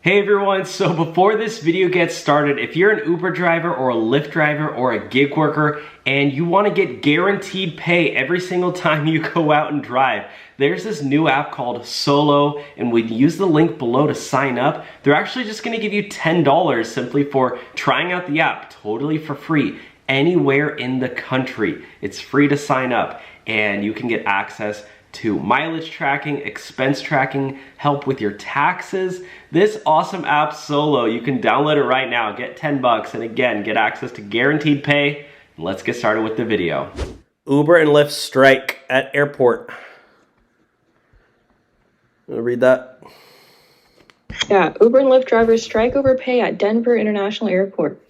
Hey everyone, so before this video gets started, if you're an Uber driver or a Lyft driver or a gig worker and you want to get guaranteed pay every single time you go out and drive, there's this new app called Solo, and when you use the link below to sign up, they're actually just going to give you $10 simply for trying out the app, totally for free, anywhere in the country. It's free to sign up, and you can get access to mileage tracking, expense tracking, help with your taxes. This awesome app, Solo, you can download it right now, get 10 bucks, and again, get access to guaranteed pay. Let's get started with the video. Uber and Lyft strike at airport. Wanna read that? Yeah, Uber and Lyft drivers strike over pay at Denver International Airport.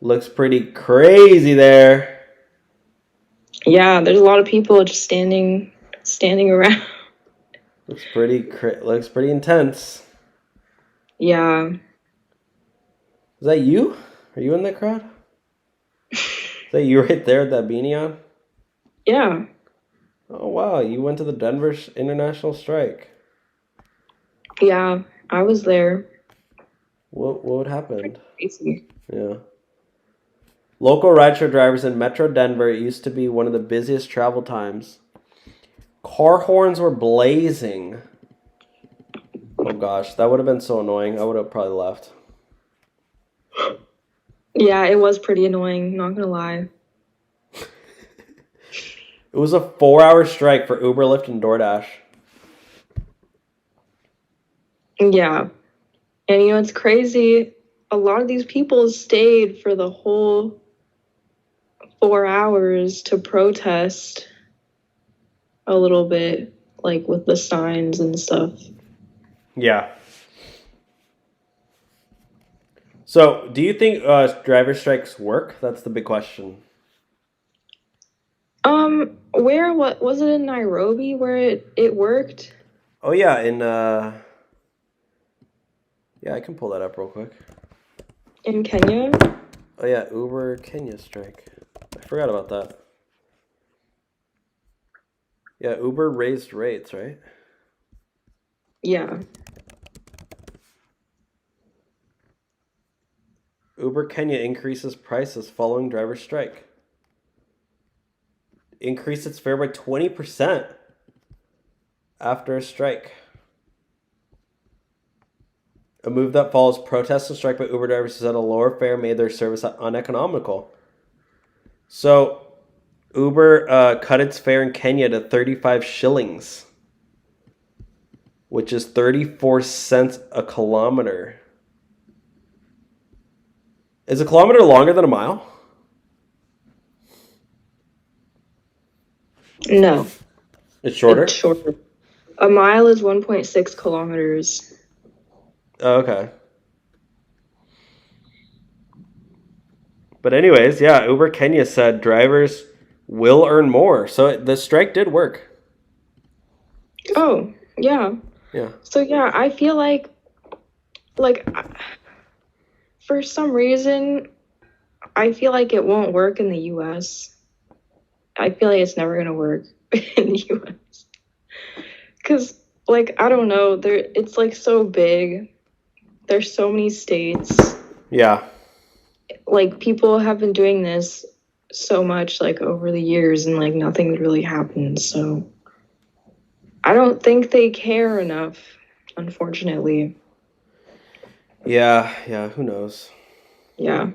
Looks pretty crazy there. Yeah, there's a lot of people just standing around. Looks pretty intense. Yeah. Is that you? Are you in that crowd? Is that you right there with that beanie on? Yeah. Oh wow, you went to the Denver International strike. Yeah, I was there. What happened? Crazy. Yeah. Local rideshare drivers in Metro Denver used to be one of the busiest travel times. Car horns were blazing. Oh gosh, that would have been so annoying. I would have probably left. Yeah, it was pretty annoying, not gonna lie. It was a 4-hour strike for Uber, Lyft, and DoorDash. Yeah. And it's crazy. A lot of these people stayed for the whole 4 hours to protest a little bit, like with the signs and stuff. Yeah. So, do you think driver strikes work? That's the big question. What was it, in Nairobi where it worked? Oh yeah, yeah, I can pull that up real quick. In Kenya? Oh yeah, Uber Kenya strike. I forgot about that. Yeah, Uber raised rates, right? Yeah. Uber Kenya increases prices following driver strike. Increased its fare by 20% after a strike. A move that follows protests and strike by Uber drivers who said a lower fare made their service uneconomical. So, Uber cut its fare in Kenya to 35 shillings, which is 34 cents a kilometer. Is a kilometer longer than a mile? No. It's shorter? It's shorter. A mile is 1.6 kilometers. Oh, okay. But anyways, yeah, Uber Kenya said drivers will earn more. So the strike did work. Oh, yeah. Yeah. So yeah, I feel like for some reason, I feel like it won't work in the US. I feel like it's never going to work in the US. Cuz I don't know, it's like so big. There's so many states. Yeah. Like people have been doing this so much over the years, and nothing really happens. So I don't think they care enough, unfortunately. Yeah, who knows? Yeah.